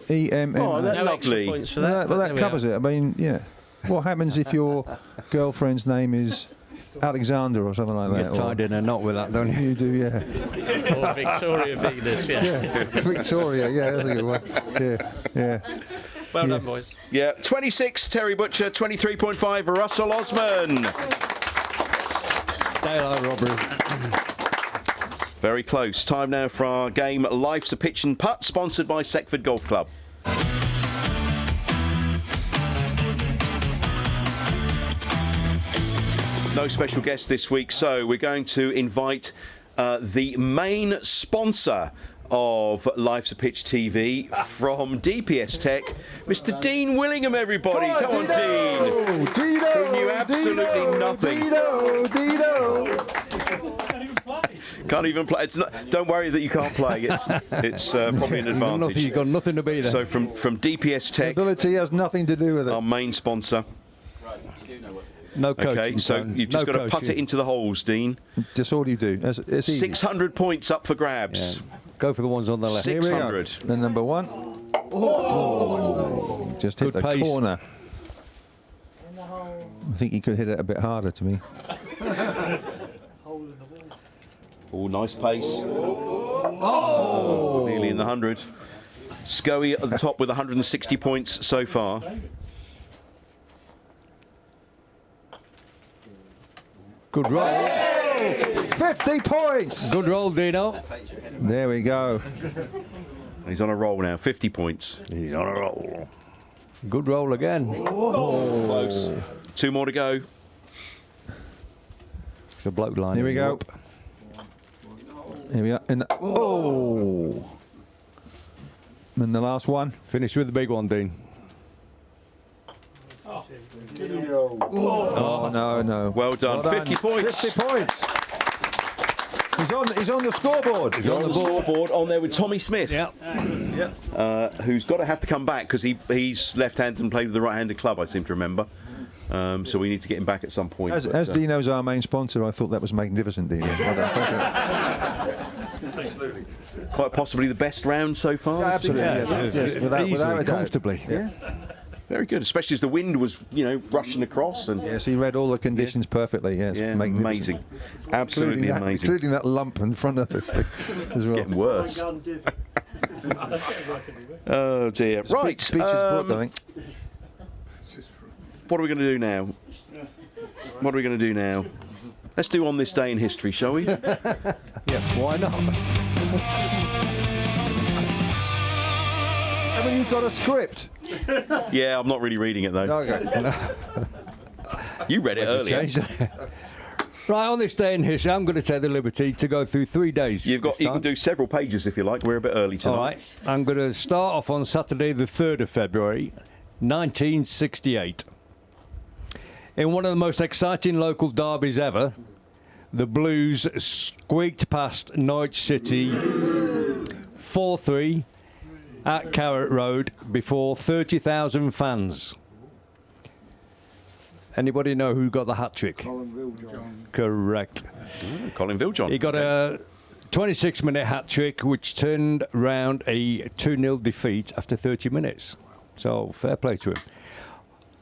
E-M-M. Oh, that's No extra lovely. points for that. Well, that covers it. I mean, yeah. What happens if your girlfriend's name is Alexander or something like You that? get tied in a knot with that, don't you? You do, yeah. Or Victoria Venus, yeah. Yeah. Victoria, yeah, that's a good one. Yeah. Well done, boys. Yeah, 26, Terry Butcher, 23.5, Russell Osman. Daylight robbery. Very close. Time now for our game Life's a Pitch and Putt, sponsored by Seckford Golf Club. No special guest this week, so we're going to invite the main sponsor of Life's a Pitch TV from DPS Tech, Mr. Dean Willingham, everybody. Come on, Dean. Dino! Who knew absolutely nothing. Dino! Can't even play. It's not, don't worry that you can't play. It's probably an advantage. You've got nothing to be there. So from DPS Tech, Ability has nothing to do with it. our main sponsor. No coaching. Okay, so Tone. you've just No got to putt coaching. it into the holes, Dean. Just all you do. It's easy. 600 points up for grabs. Yeah. Go for the ones on the left. Six- Here we go. 600. The number one. Oh! Just hit Good the pace. corner. I think he could hit it a bit harder to me. Oh, nice pace. Oh! Nearly in the 100. Scoey at the top with 160 points so far. Good roll. 50 points! Good roll, Dino. There we go. He's on a roll now, 50 points. He's on a roll. Good roll again. Close. 2 more to go. It's a bloke line. Here we go. Here we are. Oh! And the last one. Finish with the big one, Dean. Oh, no. Well done. 50 points. 50 points. He's on the scoreboard. He's on the scoreboard on there with Tommy Smith. Who's got to have to come back because he's left-handed and played with the right-handed club, I seem to remember. So we need to get him back at some point. As Dino's our main sponsor, I thought that was magnificent, Dino. Absolutely. Quite possibly the best round so far. Yeah, absolutely. Yes, without a doubt. Comfortably. Yeah. Very good, especially as the wind was, rushing across. And Yes, he read all the conditions perfectly. Yes, amazing. Absolutely amazing. Including that lump in front of it as well. Getting worse. Oh dear. Right. Beach's book, I think. What are we going to do now? What are we going to do now? Let's do On This Day in History, shall we? Why not? Haven't you got a script? Yeah, I'm not really reading it though. Okay. You read it earlier. Right, on this day in history, I'm going to take the liberty to go through 3 days. You can do several pages if you like. We're a bit early tonight. All right. I'm going to start off on Saturday, the 3rd of February, 1968. In one of the most exciting local derbies ever, the Blues squeaked past Norwich City 4-3 at Carrot Road before 30,000 fans. Anybody know who got the hat-trick? Colin Viljohn. Correct. Colin Viljohn. He got a 26-minute hat-trick, which turned round a 2-0 defeat after 30 minutes. So, fair play to him.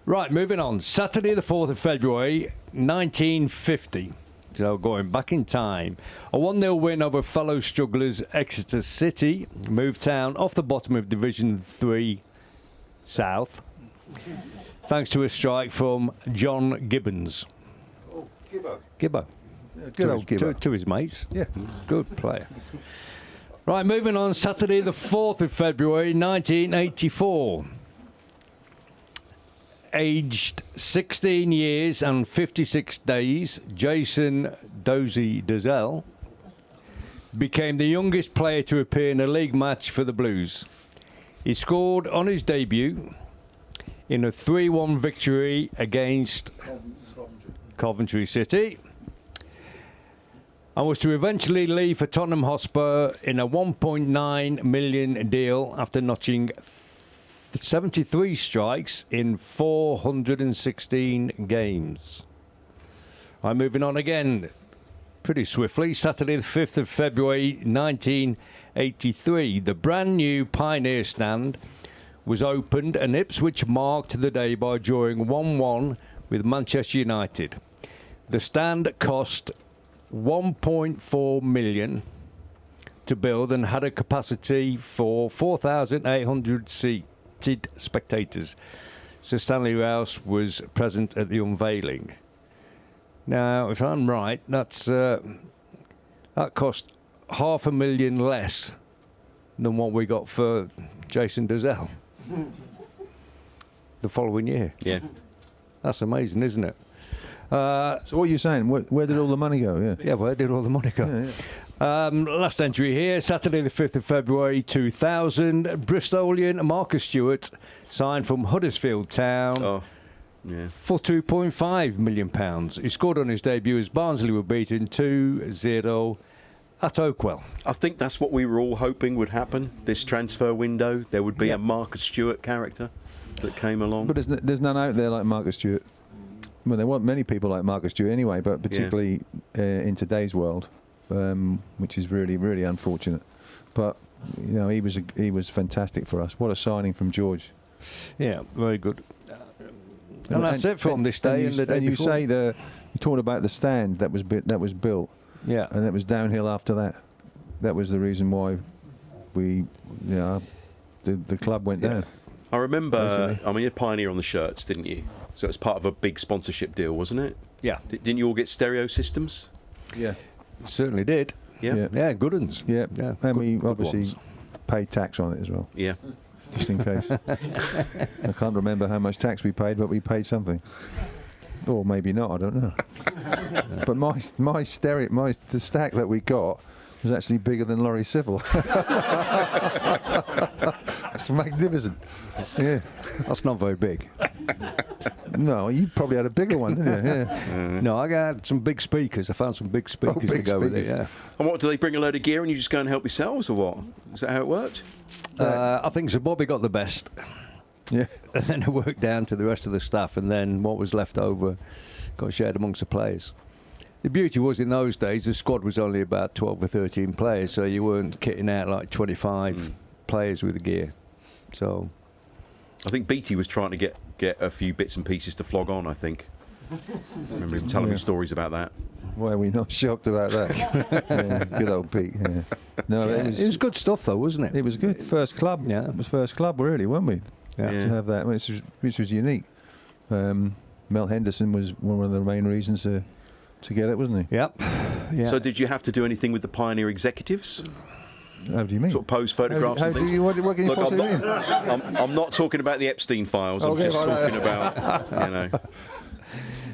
Right, moving on. Saturday, the 4th of February, 1950. So, going back in time. A 1-0 win over fellow strugglers Exeter City moved town off the bottom of Division 3 South, thanks to a strike from John Gibbons. Oh, Gibbo. Gibbo. Yeah, good old Gibbo. To his mates. Yeah. Good player. Right, moving on. Saturday, the 4th of February, 1984. Aged 16 years and 56 days, Jason Dozy Dozell became the youngest player to appear in a league match for the Blues. He scored on his debut in a 3-1 victory against Coventry City, and was to eventually leave for Tottenham Hotspur in a £1.9 million deal after notching 73 strikes in 416 games. I'm moving on again pretty swiftly. Saturday the 5th of February 1983, the brand new Pioneer Stand was opened and Ipswich marked the day by drawing 1-1 with Manchester United. The stand cost £1.4 million to build and had a capacity for 4,800 seated spectators. Sir Stanley Rouse was present at the unveiling. Now, if I'm right, that cost £500,000 less than what we got for Jason Dozell the following year. Yeah. That's amazing, isn't it? So what are you saying? Where did all the money go? Yeah. Yeah, where did all the money go? Yeah. Last entry here, Saturday the 5th of February 2000, Bristolian Marcus Stewart signed from Huddersfield Town for £2.5 million. He scored on his debut as Barnsley were beaten 2-0 at Oakwell. I think that's what we were all hoping would happen, this transfer window. There would be a Marcus Stewart character that came along. But there's none out there like Marcus Stewart. Well, there weren't many people like Marcus Stewart anyway, but particularly in today's world. Which is really, really unfortunate. But he was fantastic for us. What a signing from George. Yeah, very good. And that's it from this day and the day before. You talked about the stand that was built. Yeah, and it was downhill after that. That was the reason why the club went down. I remember. I mean, you had Pioneer on the shirts, didn't you? So it was part of a big sponsorship deal, wasn't it? Yeah. Didn't you all get stereo systems? Yeah. Certainly did. Yeah, good ones. Yeah, and we good obviously ones. paid tax on it as well. Yeah. Just in case. I can't remember how much tax we paid, but we paid something. Or maybe not, I don't know. But the stack that we got was actually bigger than Laurie Civil. That's magnificent. Yeah. That's not very big. No, you probably had a bigger one, didn't you? Yeah. No, I got some big speakers. I found some big speakers to big go with it. speakers. Yeah. And what, do they bring a load of gear and you just go and help yourselves, or what? Is that how it worked? I think Sir Bobby got the best, Yeah. and then it worked down to the rest of the staff, and then what was left over got shared amongst the players. The beauty was in those days the squad was only about 12 or 13 players, so you weren't kitting out like 25 players with the gear. So I think Beattie was trying to get a few bits and pieces to flog on, I think. I remember him telling me stories about that. Why are we not shocked about that? Yeah, good old Pete. Yeah. No, it was good stuff, though, wasn't it? It was good. First club. Yeah. It was first club, really, weren't we? Yeah. To have that, which was unique. Mel Henderson was one of the main reasons to get it, wasn't he? Yep. Yeah. So did you have to do anything with the Pioneer executives? How do you mean? Sort of pose photographs How and do things? you, what can you Look, possibly mean? I'm not talking about the Epstein files. I'm Okay, just right, talking about, you know.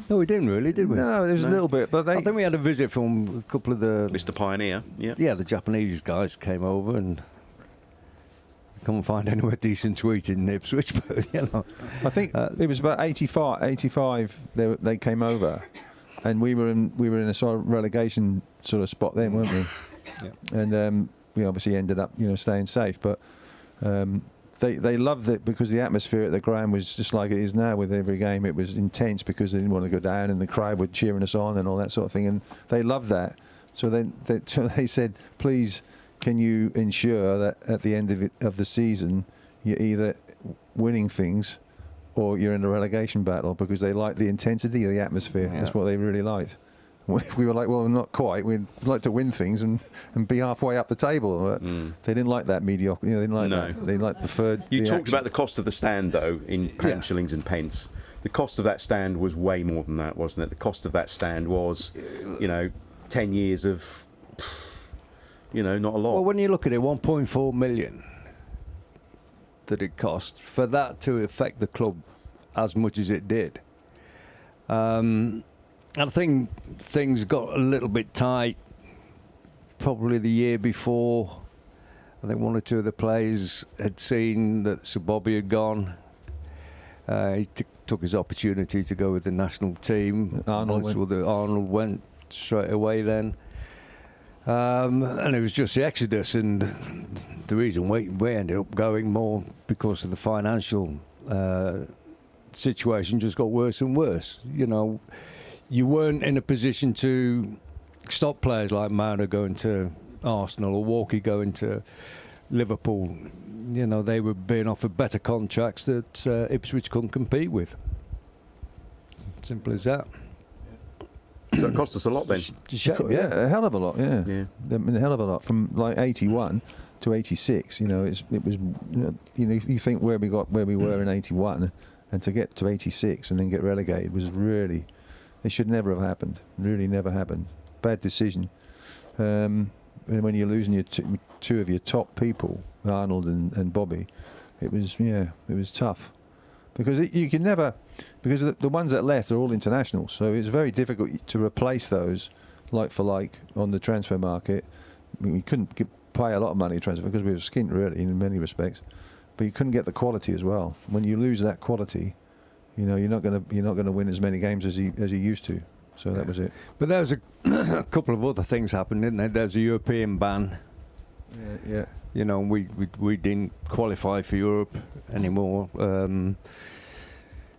No, we didn't really, did we? No, there's a little bit, but I think we had a visit from a couple of the Mr. Pioneer, yeah. Yeah, the Japanese guys came over and couldn't find anywhere decent to eat in Ipswich, but you know. I think it was about 85 they came over, and we were in a sort of relegation sort of spot then, weren't we? Yeah. And we obviously ended up staying safe, but they loved it because the atmosphere at the ground was just like it is now with every game. It was intense because they didn't want to go down, and the crowd were cheering us on and all that sort of thing, and they loved that. So they said, please, can you ensure that at the end of the season you're either winning things or you're in a relegation battle, because they liked the intensity of the atmosphere. Yeah. That's what they really liked. We were like, well, not quite. We'd like to win things and be halfway up the table. But they didn't like that mediocrity. They didn't like that. They liked preferred. You talked action. about the cost of the stand, though, in pounds, shillings and pence. The cost of that stand was way more than that, wasn't it? The cost of that stand was, 10 years of, not a lot. Well, when you look at it, 1.4 million that it cost, for that to affect the club as much as it did. I think things got a little bit tight probably the year before. I think one or two of the players had seen that Sir Bobby had gone. He took his opportunity to go with the national team. Arnold went straight away then. And it was just the exodus, and the reason we ended up going more because of the financial situation just got worse and worse. You weren't in a position to stop players like Marner going to Arsenal or Walkie going to Liverpool. They were being offered better contracts that Ipswich couldn't compete with. Simple as that. So it cost us a lot then. Yeah, a hell of a lot. Yeah, Yeah. I mean, a hell of a lot from like 81 to 86. It was. You think where we were in 81, and to get to 86 and then get relegated was really. It should never have happened. Really, never happened. Bad decision. And when you're losing your two of your top people, Arnold and Bobby, it was tough. Because you can never, because the ones that left are all internationals, so it's very difficult to replace those like for like on the transfer market. I mean, we couldn't pay a lot of money to transfer because we were skint really in many respects, but you couldn't get the quality as well. When you lose that quality, you're not going to win as many games as you used to. So that was it. But there was a couple of other things happened, didn't there? There's a European ban. Yeah. We didn't qualify for Europe anymore.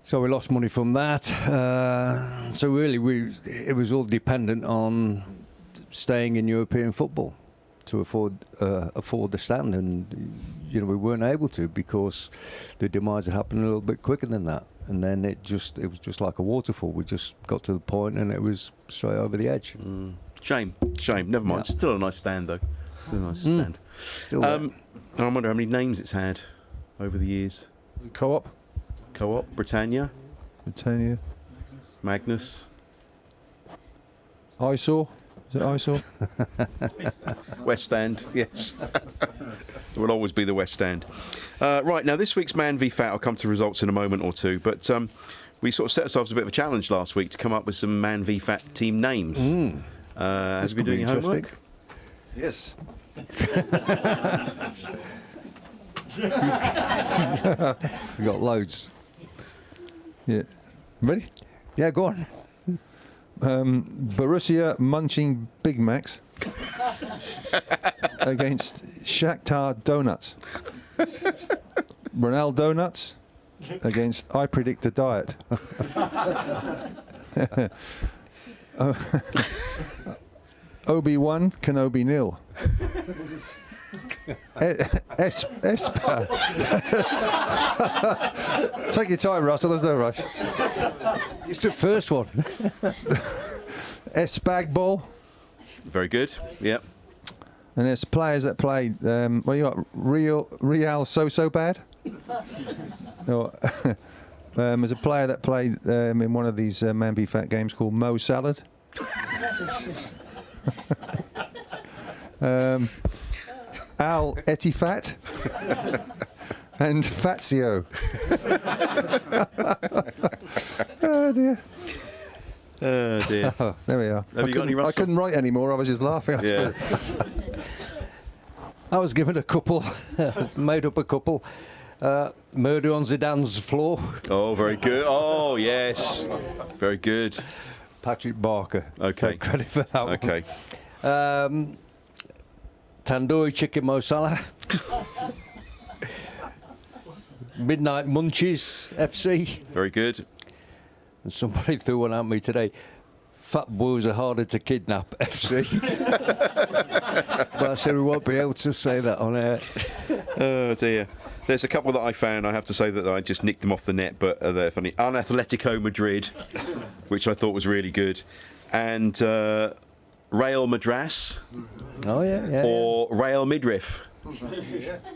So we lost money from that. So really, it was all dependent on staying in European football to afford the stand, and we weren't able to because the demise had happened a little bit quicker than that. And then it was just like a waterfall. We just got to the point, and it was straight over the edge. Shame. Never mind. Yeah. Still a nice stand, though. Still a nice stand. Still I wonder how many names it's had over the years. Co-op, Britannia, Magnus. Eyesore. Is it Eyesore? West Stand, yes. It will always be the West Stand. Right, now this week's Man v Fat, I'll come to results in a moment or two, but we sort of set ourselves a bit of a challenge last week to come up with some Man v Fat team names. Have you been doing your homework? Yes. We got loads. Yeah. Ready? Yeah, go on. Borussia munching Big Macs against Shakhtar Donuts. Ronaldo Donuts against I Predict a Diet. Obi-Wan Kenobi nil. Espa. Take your time, Russell. There's no rush. It's the first one. Spag ball. Very good. Yep. And there's players that played. Well, you got Real so bad. Or, there's a player that played in one of these Man Be Fat games called Mo Salad. Al Etifat and Fazio. Oh dear. Oh dear. There we are. Have you got any, I Russell? couldn't write anymore. I was just laughing. Yeah. I was given a couple, made up a couple. Murder on Zidane's floor. Oh, very good. Oh, yes. Very good. Patrick Barker. Okay. Take credit for that Okay. one. Tandoori chicken masala. Midnight Munchies FC. Very good. And somebody threw one at me today. Fat boys are harder to kidnap FC. But I said we won't be able to say that on air. Oh dear. There's a couple that I found. I have to say that I just nicked them off the net, but they're funny. Atletico Madrid, which I thought was really good, and Real Madras Oh yeah. or Real Midriff.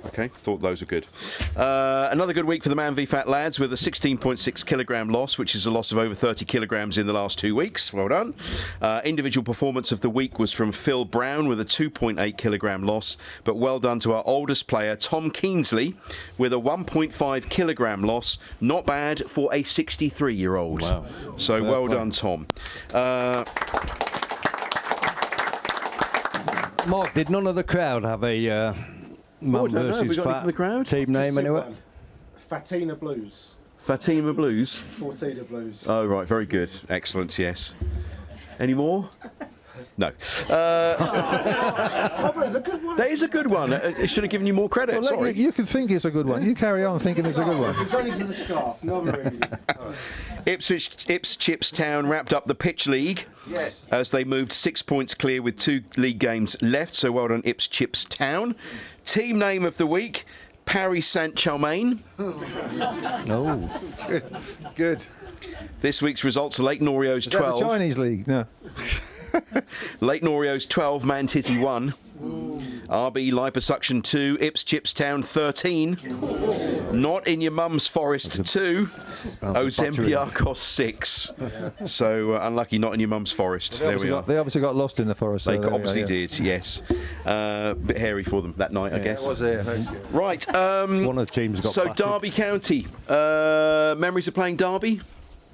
Okay, thought those were good. Another good week for the Man v Fat lads with a 16.6 kilogram loss, which is a loss of over 30 kilograms in the last 2 weeks. Well done. Individual performance of the week was from Phil Brown with a 2.8 kilogram loss, but well done to our oldest player, Tom Kingsley, with a 1.5 kilogram loss. Not bad for a 63-year-old. Wow. So well done, Tom. Mark, did none of the crowd have a man I don't know. Have we versus got any fat from the crowd? team name anyway? Fatina Blues. Fatima Blues. Fortina Blues. Oh, right, very good. Excellent, yes. Any more? No. Oh, but it's a good one. That is a good one. I should have given you more credit. Well, Sorry. you can think it's a good one. You carry on thinking it's a good one. It's only to the scarf. No other reason. Ipswich Town wrapped up the Pitch League Yes. as they moved 6 points clear with 2 league games left. So well done, Ipswich Town. Team name of the week, Paris Saint-Germain. Oh, Good. This week's results are Lake Norio's Is that the 12. Chinese league? No. Lake Norio's 12, Man Titty 1. RB Liposuction 2, Ipswich Town 13. Not in Your Mum's Forest 2. Ozempiakos 6. So unlucky Not in Your Mum's Forest. There we are. They obviously got lost in the forest. They so there we obviously are, yeah. did, yes. Bit hairy for them that night, I guess. Was it? Right. one of the teams got So battered. Derby County. Memories of playing Derby?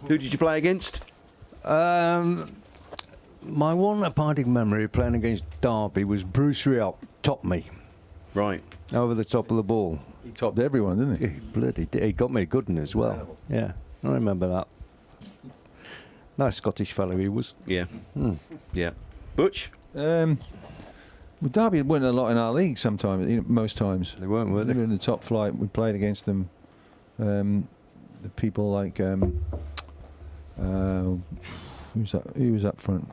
Who did you play against? My one abiding memory of playing against Derby was Bruce Riop topped me Right. over the top of the ball. He topped everyone, didn't he? He bloody did. He got me a good one as well. Yeah, I remember that. Nice Scottish fellow he was. Yeah. Yeah. Butch? Well, Derby win a lot in our league sometimes, most times. They weren't, were They they? were in the top flight. We played against them. The people like who was up front?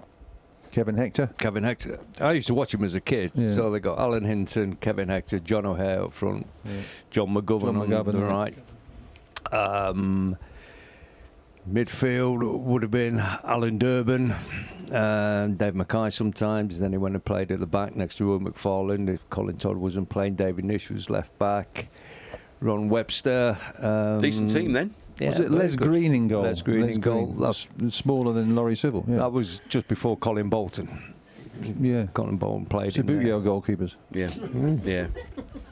Kevin Hector. Kevin Hector. I used to watch him as a kid. Yeah. So they got Alan Hinton, Kevin Hector, John O'Hare up front, John McGovern on the right. Midfield would have been Alan Durbin, Dave Mackay sometimes. Then he went and played at the back next to Will McFarlane. If Colin Todd wasn't playing, David Nish was left back. Ron Webster. Decent team then. Yeah, Was it very Les good. Green in goal? Les Green in goal. Was smaller than Laurie Civil. Yeah. That was just before Colin Bolton. Yeah. Colin Bolton played in Sabutio there. goalkeepers. Yeah. Yeah.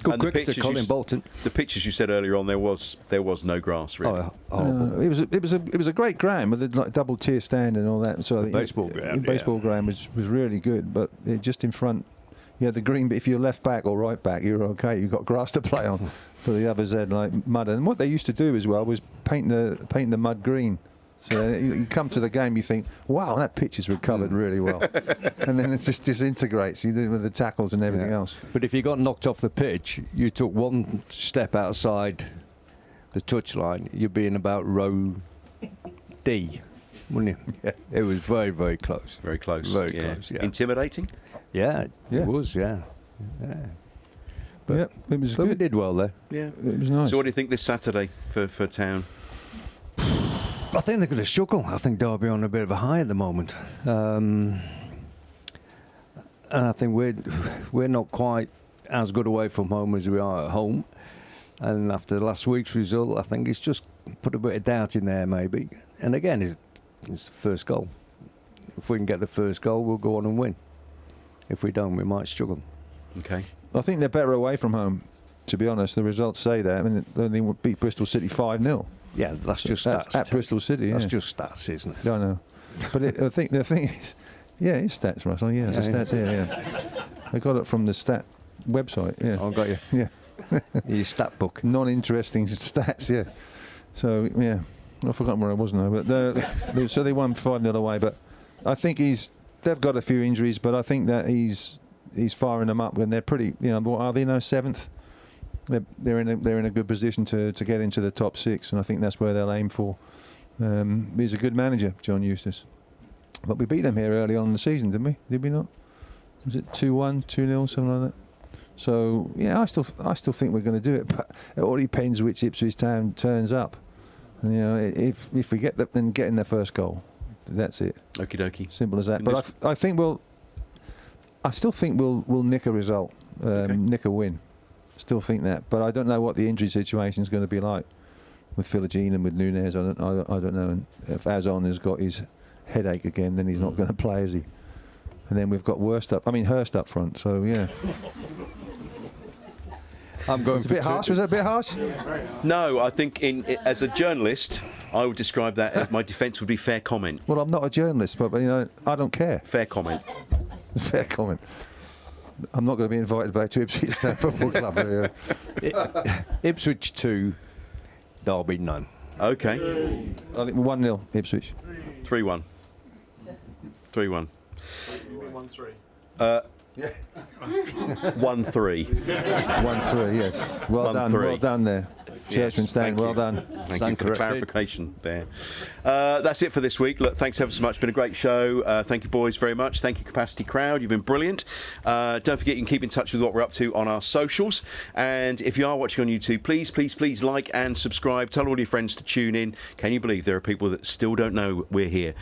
Good And the cricketer, pitches Colin Bolton. The pictures you said earlier on, there was no grass really. It was a great ground with a like double tier stand and all that. So baseball ground, baseball ground was really good, but it just in front, you had the green, but if you're left back or right back, you're okay. You've got grass to play on. But the others had like mud. And what they used to do as well was paint the mud green. So you come to the game, you think, wow, that pitch is recovered really well. And then it just disintegrates. You do it with the tackles and everything else. But if you got knocked off the pitch, you took one step outside the touchline, you'd be in about row D, wouldn't you? Yeah. It was very, very close. Very close. Very close, yeah. Intimidating? Yeah, Yeah. it was, yeah. But, Yeah, it was but we good. did well there. Yeah. It was nice. So what do you think this Saturday for Town? I think they're going to struggle. I think Derby are on a bit of a high at the moment. And I think we're not quite as good away from home as we are at home. And after last week's result, I think it's just put a bit of doubt in there maybe. And again, it's the first goal. If we can get the first goal, we'll go on and win. If we don't, we might struggle. Okay. I think they're better away from home, to be honest. The results say that. I mean, they beat Bristol City 5-0. Yeah, that's just stats. At Bristol City, That's yeah. just stats, isn't it? I know. But I think the thing is, yeah, it's stats, Russell. Yeah, it's Yeah, stats here, yeah. I got it from the stat website, yeah. I've got you. Yeah. Your stat book. Non-interesting stats, yeah. So, yeah. I've forgotten where I was now. But so they won 5-0 away. But I think they've got a few injuries, but I think that he's firing them up. And they're pretty, what are they now, 7th? They're in a good position to get into the top 6, and I think that's where they'll aim for. He's a good manager, John Eustace. But we beat them here early on in the season, didn't we? Did we not? Was it 2-1, 2-0, something like that? So yeah, I still think we're going to do it, but it all depends which Ipswich Town turns up. And, if we get them and get in their first goal, that's it. Okie dokie. Simple as that. But I still think we'll nick a result, nick a win. Still think that, but I don't know what the injury situation is going to be like with Philogene and with Nunez. I don't know. And if Azon has got his headache again, then he's not going to play, is he? And then we've got Hurst up front. So yeah. I'm going Was it a bit harsh? Was that a bit harsh? No, I think as a journalist, I would describe that as my defence would be fair comment. Well, I'm not a journalist, but I don't care. Fair comment. Fair comment. I'm not going to be invited back to Ipswich Town Football Club. Ipswich 2, Derby none. Okay. I think 1-0 Ipswich. 3-1. 3-1. 1-3. 1-3. 1-3, yes. Well 1-3. done. Well done there. Churchman Stan, thank well you. done. Thank Stand you for the corrected. clarification there. That's it for this week. Look, thanks ever so much. Been a great show. Thank you, boys, very much. Thank you, Capacity Crowd. You've been brilliant. Don't forget you can keep in touch with what we're up to on our socials. And if you are watching on YouTube, please like and subscribe. Tell all your friends to tune in. Can you believe there are people that still don't know we're here?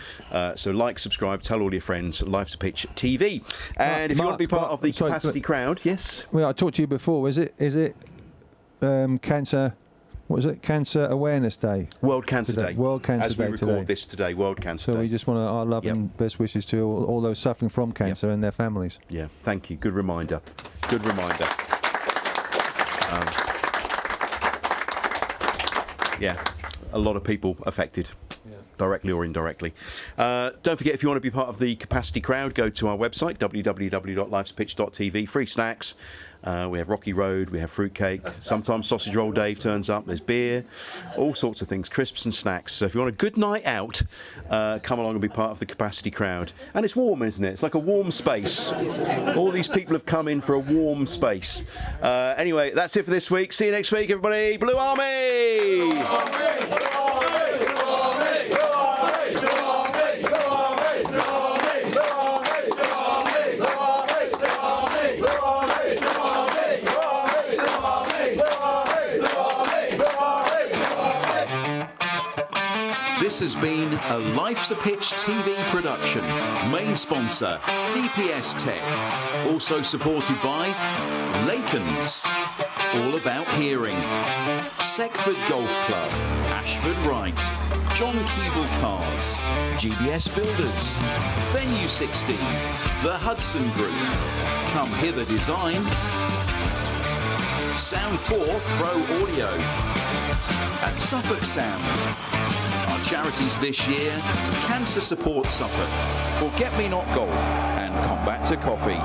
So like, subscribe, tell all your friends. Life's a Pitch TV. And if you want to be part of the Capacity Crowd, yes. Well, I talked to you before. Is it cancer? What was it? Cancer Awareness Day. World Cancer Today. Day. World Cancer As we Day record today. this today, World Cancer So Day. we just want our love and best wishes to all those suffering from cancer and their families. Yeah, thank you. Good reminder. Good reminder. Yeah, a lot of people affected. Directly or indirectly. Don't forget, if you want to be part of the Capacity Crowd, go to our website, www.lifespitch.tv. Free snacks. We have Rocky Road, we have fruitcakes. Sometimes Sausage Roll Dave turns up. There's beer, all sorts of things, crisps and snacks. So if you want a good night out, come along and be part of the Capacity Crowd. And it's warm, isn't it? It's like a warm space. All these people have come in for a warm space. Anyway, that's it for this week. See you next week, everybody. Blue Army! This has been a Life's a Pitch TV production. Main sponsor, DPS Tech. Also supported by Lakens, all about hearing. Seckford Golf Club, Ashford Wright, John Keeble Cars, GBS Builders, Venue 16, The Hudson Group, Come Hither Design, Sound 4 Pro Audio, and Suffolk Sound. Our charities this year: Cancer Support Suffolk, Forget Me Not Golf, and Combat to Coffee.